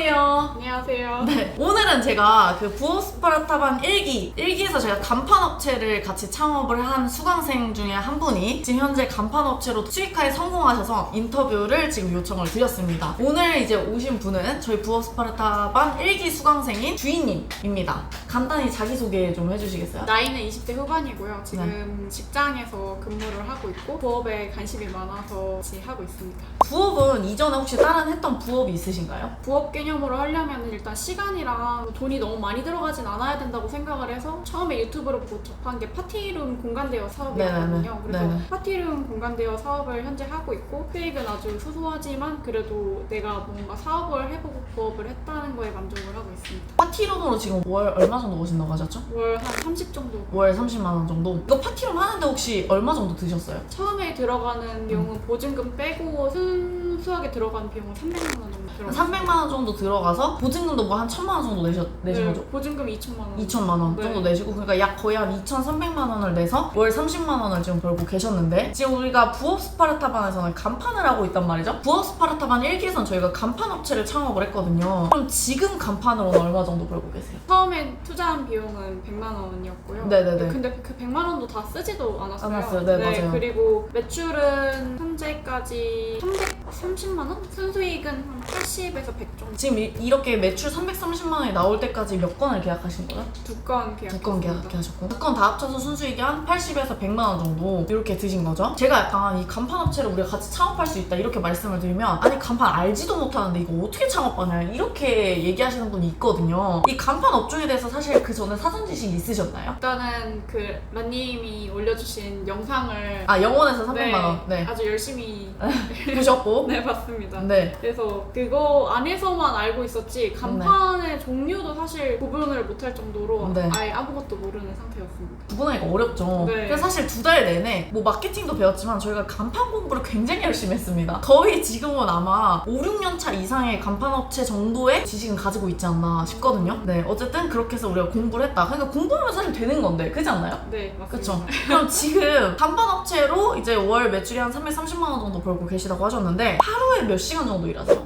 안녕하세요. 안녕하세요. 네, 오늘은 제가 그 부업 스파르타반 1기에서 제가 간판업체를 같이 창업을 한 수강생 중에 한 분이 지금 현재 간판업체로 수익화에 성공하셔서 인터뷰를 지금 요청을 드렸습니다. 오늘 이제 오신 분은 저희 부업 스파르타반 1기 수강생인 주인님입니다. 간단히 자기소개 좀 해주시겠어요? 나이는 20대 후반이고요. 지금 직장에서 근무를 하고 있고 부업에 관심이 많아서 같이 하고 있습니다. 부업은 이전에 혹시 다른 했던 부업이 있으신가요? 부업 개념으로 하려면 일단 시간이랑 돈이 너무 많이 들어가진 않아야 된다고 생각을 해서 처음에 유튜브로 보고 접한 게 파티룸 공간대여 사업이었거든요. 그래서 파티룸 공간대여 사업을 현재 하고 있고 수익은 아주 소소하지만 그래도 내가 뭔가 사업을 해보고 부업을 했다는 거에 만족을 하고 있습니다. 파티룸으로 지금 월 얼마 정도 버신다고 하셨죠? 월 한 30 정도. 월 30만 원 정도? 이거 파티룸 하는데 혹시 얼마 정도 드셨어요? 처음에 들어가는 비용은 보증금 빼고 순수하게 들어가는 비용은 300만 원 정도 들어갔어요. 300만 원 정도 들어가서 보증금도 뭐 한 1000만 원 정도 내신 거죠? 보증금 2천만 원. 2천만 원 네. 정도 내시고 그러니까 약 거의 한 2,300만 원을 내서 월 30만 원을 지금 벌고 계셨는데 지금 우리가 부업 스파르타반에서는 간판을 하고 있단 말이죠. 부업 스파르타반 1기에서는 저희가 간판 업체를 창업을 했거든요. 그럼 지금 간판으로는 얼마 정도 벌고 계세요? 처음에 투자한 비용은 100만 원이었고요. 네네네. 근데 그 100만 원도 다 쓰지도 않았어요. 않았어요. 네, 맞아요. 그리고 매출은 현재까지 330만 원? 순수익은 한 80에서 100 정도. 지금 이렇게 매출 330만 원이 나올 때까지 몇 건을 계약하신 거예요? 2건 계약. 2건 계약하셨고 2건 다 합쳐서 순수익이 한 80에서 100만 원 정도 이렇게 드신 거죠. 제가 약간 이 간판 업체를 우리가 같이 창업할 수 있다 이렇게 말씀을 드리면 아니 간판 알지도 못하는데 이거 어떻게 창업하냐 이렇게 얘기하시는 분이 있거든요. 이 간판 업종에 대해서 사실 그 전에 사전 지식이 있으셨나요? 일단은 그 란님이 올려주신 영상을 영원에서 300만 원 네. 아주 열심히 보셨고 네 봤습니다. 네. 그래서 그거 안에서만 알고 있었지 간판의 종류도 사실 구분을 못할 정도로 네. 아예 아무것도 모르는 상태였습니다. 구분하기가 어렵죠. 네. 그래서 사실 2달 내내 뭐 마케팅도 배웠지만 저희가 간판 공부를 굉장히 열심히 했습니다. 거의 지금은 아마 5, 6년 차 이상의 간판 업체 정도의 지식은 가지고 있지 않나 싶거든요. 네, 어쨌든 그렇게 해서 우리가 공부를 했다. 그러니까 공부하면 사실 되는 건데, 그렇지 않나요? 네, 맞습니다. 그쵸? 그럼 지금 간판 업체로 이제 월 매출이 한 330만 원 정도 벌고 계시다고 하셨는데 하루에 몇 시간 정도 일하세요?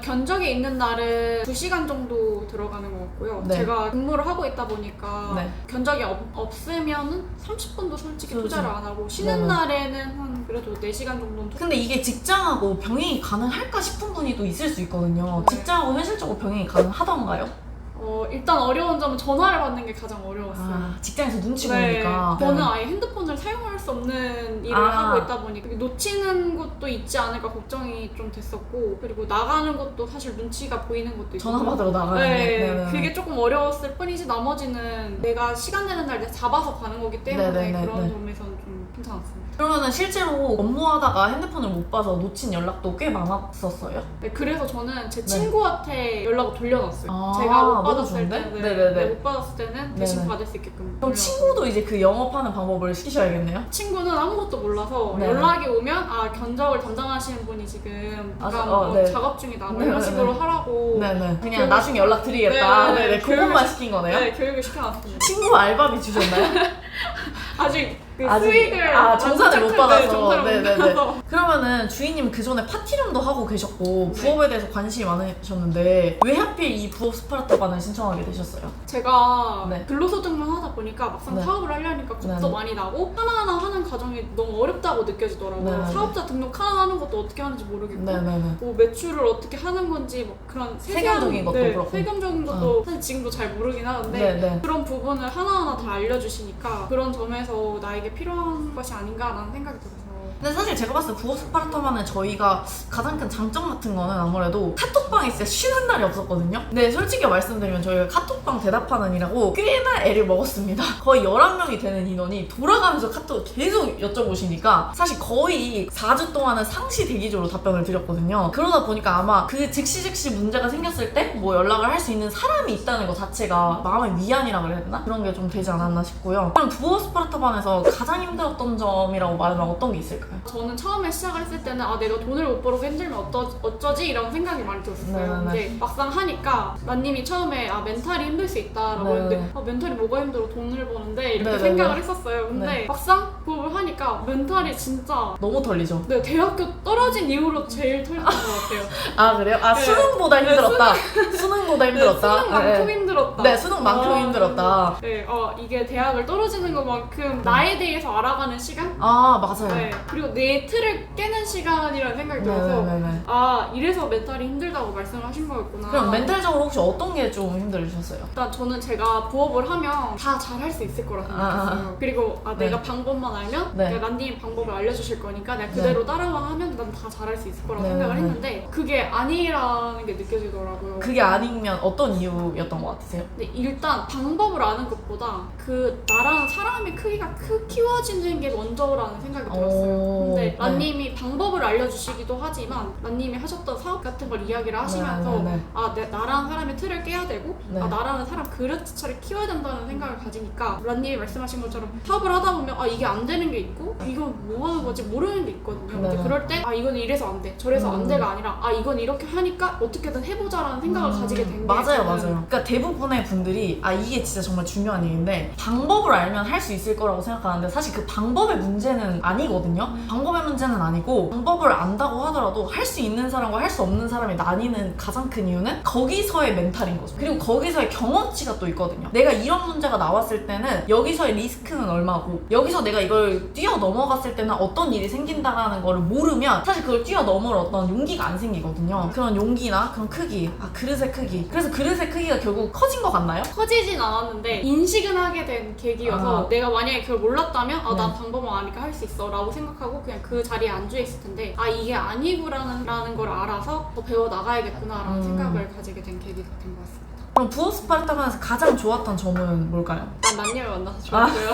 견적이 있는 날은 2시간 정도 들어가는 것 같고요. 네. 제가 근무를 하고 있다 보니까 네. 견적이 없으면은 30분도 솔직히 그렇죠. 투자를 안 하고 쉬는 네. 날에는 한 그래도 4시간 정도는 근데 이게 직장하고 병행이 가능할까 싶은 분이 또 있을 수 있거든요. 네. 직장하고 현실적으로 병행이 가능하던가요? 일단 어려운 점은 전화를 받는 게 가장 어려웠어요. 직장에서 눈치 네. 보니까. 저는 아예 핸드폰을 사용할 수 없는 일을 하고 있다 보니까 놓치는 것도 있지 않을까 걱정이 좀 됐었고 그리고 나가는 것도 사실 눈치가 보이는 것도 있고 전화 받으러 나가는 네, 게. 그게 조금 어려웠을 뿐이지 나머지는 내가 시간 되는 날 잡아서 가는 거기 때문에 네네네. 그런 점에서는 좀 괜찮았습니다. 그러면은 실제로 업무하다가 핸드폰을 못 봐서 놓친 연락도 꽤 많았었어요? 네, 그래서 저는 제 친구한테 연락을 돌려놨어요. 아, 제가 못 너무 받았을 좋은데? 때는 네네네. 못 받았을 때는 대신 네네. 받을 수 있게끔 그럼 돌려놨어요. 친구도 이제 그 영업하는 방법을 시키셔야겠네요? 친구는 아무것도 몰라서 네. 연락이 오면 견적을 담당하시는 분이 지금 네. 작업 중이다 뭐 네, 이런 네, 식으로 네. 하라고 네네. 그냥 교육- 나중에 연락드리겠다. 네, 네네. 그것만 시킨 거네요? 네, 교육을 시켜놨습니다. 친구 알바비 주셨나요? 아직 그 아직- 수익을 정산을 못 받아서. 네네네. 받아서. 그러면은 주인님 그 전에 파티룸도 하고 계셨고 네. 부업에 대해서 관심이 많으셨는데 왜 하필 이 부업 스파르타반을 신청하게 되셨어요? 제가 네. 근로소득만 하다 보니까 막상 네. 사업을 하려니까 겁도 네. 많이 나고 하나하나 하는 과정이 너무 어렵다고 느껴지더라고요. 네. 사업자 등록 하나 하는 것도 어떻게 하는지 모르겠고 네네네. 뭐 매출을 어떻게 하는 건지 뭐 그런 세금적인 것도 그렇고. 세금적인 것도 사실 지금도 잘 모르긴 하는데 네네. 그런 부분을 하나하나 다 알려주시니까 그런 점에서 나에게 필요한 것이 아닌가라는 생각이 들어서 근데 사실 제가 봤을 때 부업 스파르타반은 저희가 가장 큰 장점 같은 거는 아무래도 카톡방이 진짜 쉬는 날이 없었거든요. 근데 솔직히 말씀드리면 저희가 카톡방 대답하는 일하고 꽤나 애를 먹었습니다. 거의 11명이 되는 인원이 돌아가면서 카톡 계속 여쭤보시니까 사실 거의 4주 동안은 상시 대기조로 답변을 드렸거든요. 그러다 보니까 아마 그 즉시 문제가 생겼을 때 뭐 연락을 할 수 있는 사람이 있다는 것 자체가 마음의 위안이라 그래야 되나? 그런 게 좀 되지 않았나 싶고요. 그럼 부업 스파르타반에서 가장 힘들었던 점이라고 말하면 어떤 게 있을까요? 있을까요? 저는 처음에 시작을 했을 때는 내가 돈을 못 벌어서 힘들면 어쩌지? 이런 생각이 많이 들었어요. 근데 막상 하니까 나님이 처음에 멘탈이 힘들 수 있다라고 했는데 멘탈이 뭐가 힘들어? 돈을 버는데 이렇게 생각을 했었어요. 근데 막상 부업을 하니까 멘탈이 진짜 너무 털리죠? 네, 대학교 떨어진 이후로 제일 털렸던 것 같아요. 그래요? 수능보다 힘들었다. 수능보다 힘들었다. 수능만큼 힘들었다. 네, 수능만큼 힘들었다. 네, 이게 대학을 떨어지는 것만큼 나에 대해서 알아가는 시간? 맞아요. 네, 그리고 내 틀을 깨는 시간이라는 생각이 들어서 이래서 멘탈이 힘들다고 말씀을 하신 거였구나. 그럼 멘탈적으로 혹시 어떤 게 좀 힘들으셨어요? 일단 저는 제가 부업을 하면 다 잘할 수 있을 거라 생각했어요. 그리고 내가 방법만 알면 란님이 방법을 알려주실 거니까 내가 그대로 따라만 하면 난 다 잘할 수 있을 거라고 생각을 했는데 그게 아니라는 게 느껴지더라고요. 그게 아니면 어떤 이유였던 것 같으세요? 근데 일단 방법을 아는 것보다 나라는 사람의 크기가 키워지는 게 먼저라는 생각이 들었어요. 근데 란님이 방법을 알려주시기도 하지만 란님이 하셨던 사업 같은 걸 이야기를 하시면서 나라는 사람의 틀을 깨야 되고 나라는 사람 그릇차를 키워야 된다는 생각을 가지니까 란님이 말씀하신 것처럼 사업을 하다 보면 이게 안 되는 게 있고 이건 뭐 하는 거지 모르는 게 있거든요. 근데 그럴 때 이건 이래서 안 돼, 저래서 안 돼가 아니라 이건 이렇게 하니까 어떻게든 해보자라는 생각을 가지게 된 게 맞아요. 그러니까 대부분의 분들이 이게 진짜 정말 중요한 얘기인데 방법을 알면 할 수 있을 거라고 생각하는데 사실 그 방법의 문제는 아니거든요. 방법의 문제는 아니고 방법을 안다고 하더라도 할 수 있는 사람과 할 수 없는 사람이 나뉘는 가장 큰 이유는 거기서의 멘탈인 거죠. 그리고 거기서의 경험치가 또 있거든요. 내가 이런 문제가 나왔을 때는 여기서의 리스크는 얼마고 여기서 내가 이걸 뛰어넘어갔을 때는 어떤 일이 생긴다라는 거를 모르면 사실 그걸 뛰어넘을 어떤 용기가 안 생기거든요. 그런 용기나 그런 크기, 그릇의 크기. 그래서 그릇의 크기가 결국 커진 것 같나요? 커지진 않았는데 인식은 하게 된 계기여서 내가 만약에 그걸 몰랐다면 난 방법을 아니까 할 수 있어 라고 생각하고 그냥 그 자리에 앉아 있을 텐데 이게 아니구라는 걸 알아서 더 배워나가야겠구나 라는 생각을 가지게 된 계기가 된 것 같습니다. 그럼 부업 스파르타만에서 가장 좋았던 점은 뭘까요? 난님을 만나서 좋았고요.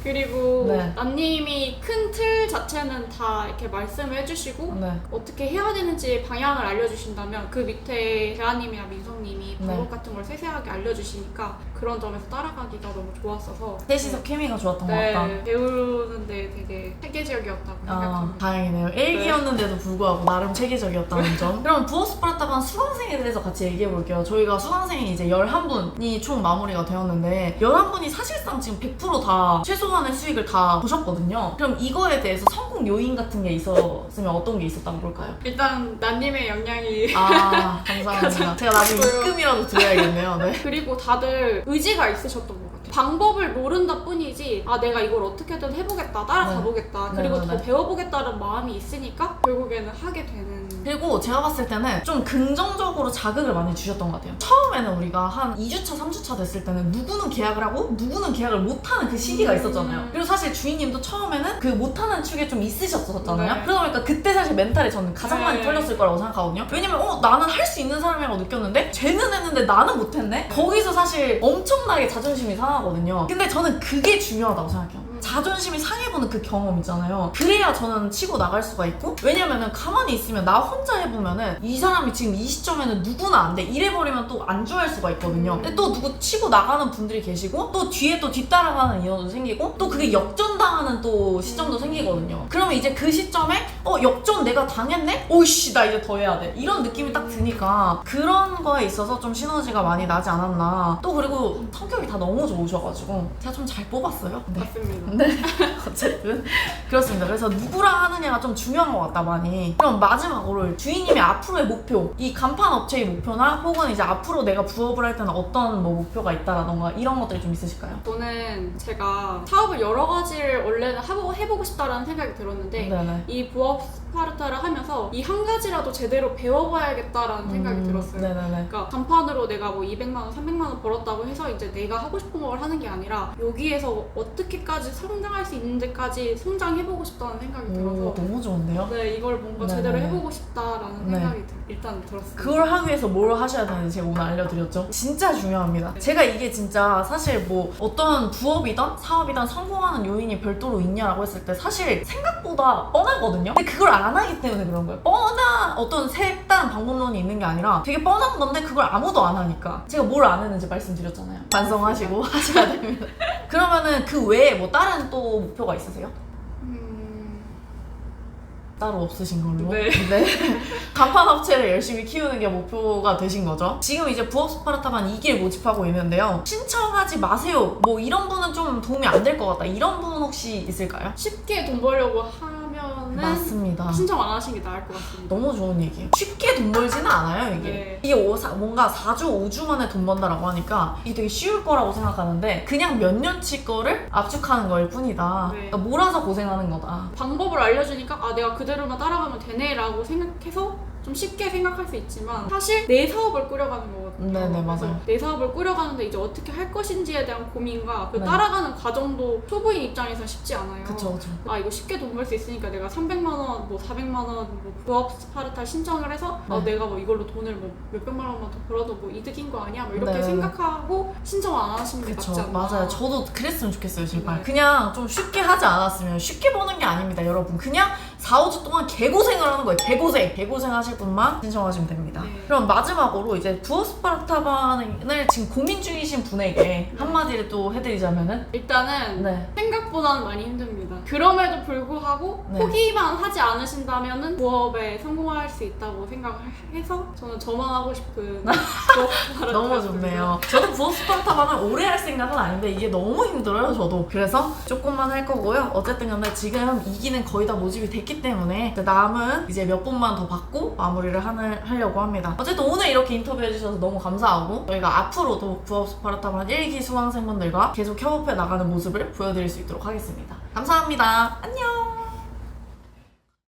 그리고 난님이 큰 틀 자체는 다 이렇게 말씀을 해주시고 어떻게 해야 되는지 방향을 알려주신다면 그 밑에 대아님이나 민성님이 방법 같은 걸 세세하게 알려주시니까 그런 점에서 따라가기가 너무 좋았어서 셋이서 케미가 좋았던 것 같다. 배우는데 되게 체계적이었다고 생각합니다. 다행이네요. 일기였는데도 불구하고 나름 체계적이었다는 점. 그럼 부업 스파르타반 수강생에 대해서 같이 얘기해볼게요. 저희가 수강생이 이제 11분이 총 마무리가 되었는데 11분이 사실상 지금 100% 다 최소한의 수익을 다 보셨거든요. 그럼 이거에 대해서 성공 요인 같은 게 있었으면 어떤 게 있었다고 볼까요? 일단 난님의 역량이 감사합니다. 제가 나중에 입금이라도 드려야겠네요. 그리고 다들 의지가 있으셨던 것 같아요. 방법을 모른다 뿐이지 내가 이걸 어떻게든 해보겠다, 따라가보겠다, 그리고 더 배워보겠다는 마음이 있으니까 결국에는 하게 되는. 그리고 제가 봤을 때는 좀 긍정적으로 자극을 많이 주셨던 것 같아요. 처음에는 우리가 한 2주차, 3주차 됐을 때는 누구는 계약을 하고 누구는 계약을 못하는 그 시기가 있었잖아요. 그리고 사실 주인님도 처음에는 그 못하는 축에 좀 있으셨잖아요. 그러다 보니까 그때 사실 멘탈이 저는 가장 많이 털렸을 거라고 생각하거든요. 왜냐면 나는 할 수 있는 사람이라고 느꼈는데 쟤는 했는데 나는 못했네? 거기서 사실 엄청나게 자존심이 상하거든요. 근데 저는 그게 중요하다고 생각해요. 자존심이 상해보는 그 경험 있잖아요. 그래야 저는 치고 나갈 수가 있고 왜냐면은 가만히 있으면 나 혼자 해보면은 이 사람이 지금 이 시점에는 누구나 안 돼 이래버리면 또 안주할 수가 있거든요. 근데 또 누구 치고 나가는 분들이 계시고 또 뒤에 또 뒤따라가는 인원도 생기고 또 그게 역전당하는 또 시점도 생기거든요. 그러면 이제 그 시점에 역전 내가 당했네? 오이씨 나 이제 더 해야 돼 이런 느낌이 딱 드니까 그런 거에 있어서 좀 시너지가 많이 나지 않았나. 또 그리고 성격이 다 너무 좋으셔가지고 제가 좀 잘 뽑았어요. 맞습니다. 어쨌든 그렇습니다. 그래서 누구랑 하느냐가 좀 중요한 것 같다 많이. 그럼 마지막으로 주인님의 앞으로의 목표, 이 간판 업체의 목표나 혹은 이제 앞으로 내가 부업을 할 때는 어떤 목표가 있다라던가 이런 것들이 좀 있으실까요? 저는 제가 사업을 여러 가지를 원래는 해보고 싶다라는 생각이 들었는데 이 부업 스파르타를 하면서 이 한 가지라도 제대로 배워봐야겠다라는 생각이 들었어요. 그러니까 간판으로 내가 뭐 200만 원, 300만 원 벌었다고 해서 이제 내가 하고 싶은 걸 하는 게 아니라 여기에서 어떻게까지 성장할 수 있는 데까지 성장해보고 싶다는 생각이 들어서 너무 좋은데요? 이걸 뭔가 제대로 해보고 싶다라는 생각이 일단 들었어요. 그걸 하기 위해서 뭘 하셔야 되는지 제가 오늘 알려드렸죠. 진짜 중요합니다. 제가 이게 진짜 사실 뭐 어떤 부업이든 사업이든 성공하는 요인이 별도로 있냐라고 했을 때 사실 생각보다 뻔하거든요. 근데 그걸 안 하기 때문에 그런 거예요. 뻔한 어떤 색다른 방법론이 있는 게 아니라 되게 뻔한 건데 그걸 아무도 안 하니까. 제가 뭘 안 했는지 말씀드렸잖아요. 반성하시고 하셔야 됩니다. 그러면은 그 외에 뭐 다른 또 목표가 있으세요? 따로 없으신 걸로. 네. 간판 업체를 열심히 키우는 게 목표가 되신 거죠. 지금 이제 부업 스파르타반 2기를 모집하고 있는데요. 신청하지 마세요. 뭐 이런 분은 좀 도움이 안 될 것 같다. 이런 분 혹시 있을까요? 쉽게 돈 벌려고 하면은 맞습니다. 신청 안 하시는 게 나을 것 같습니다. 너무 좋은 얘기예요. 쉽게 돈 벌지는 않아요, 이게. 네. 이게 뭔가 4주, 5주 만에 돈 번다라고 하니까 이게 되게 쉬울 거라고 생각하는데 그냥 몇 년치 거를 압축하는 거일 뿐이다. 네. 그러니까 몰아서 고생하는 거다. 방법을 알려주니까 아 내가 그대로만 따라가면 되네라고 생각해서 좀 쉽게 생각할 수 있지만 사실 내 사업을 꾸려가는 거거든요. 네네, 그래서 맞아요. 내 사업을 꾸려가는데 이제 어떻게 할 것인지에 대한 고민과 그 네. 따라가는 과정도 초보인 입장에서 쉽지 않아요. 그쵸. 아 이거 쉽게 돈 벌 수 있으니까 내가 300만 원, 뭐 400만 원, 뭐 부업 스파르타 신청을 해서 네. 내가 뭐 이걸로 돈을 뭐 몇백만 원만 더 벌어도 뭐 이득인 거 아니야? 뭐 이렇게 네. 생각하고 신청 안 하시는 게 그쵸. 낫지 않나? 맞아요. 저도 그랬으면 좋겠어요, 제발. 네. 그냥 좀 쉽게 하지 않았으면 쉽게 버는 게 아닙니다, 여러분. 그냥 4, 5주 동안 개고생을 하는 거예요. 개고생 하실 분만 신청하시면 됩니다. 네. 그럼 마지막으로 이제 부업 스파르타반을 지금 고민 중이신 분에게 한마디를 또 해드리자면은 일단은 네. 생각보다는 많이 힘듭니다. 그럼에도 불구하고 네. 포기만 하지 않으신다면은 부업에 성공할 수 있다고 생각해서 저는 저만 하고 싶은 부업 스파르타였습니다. 너무 좋네요. 저도 부업 스파르타반을 오래 할 생각은 아닌데 이게 너무 힘들어요, 저도. 그래서 조금만 할 거고요. 어쨌든 간에 지금 2기는 거의 다 모집이 됐기 때문에 이제 남은 이제 몇 분만 더 받고 마무리를 하려고 합니다. 어쨌든 오늘 이렇게 인터뷰해 주셔서 너무 감사하고 저희가 앞으로도 부업 스파르타반 1기 수강생분들과 계속 협업해 나가는 모습을 보여드릴 수 있도록 하겠습니다. 감사합니다. 안녕!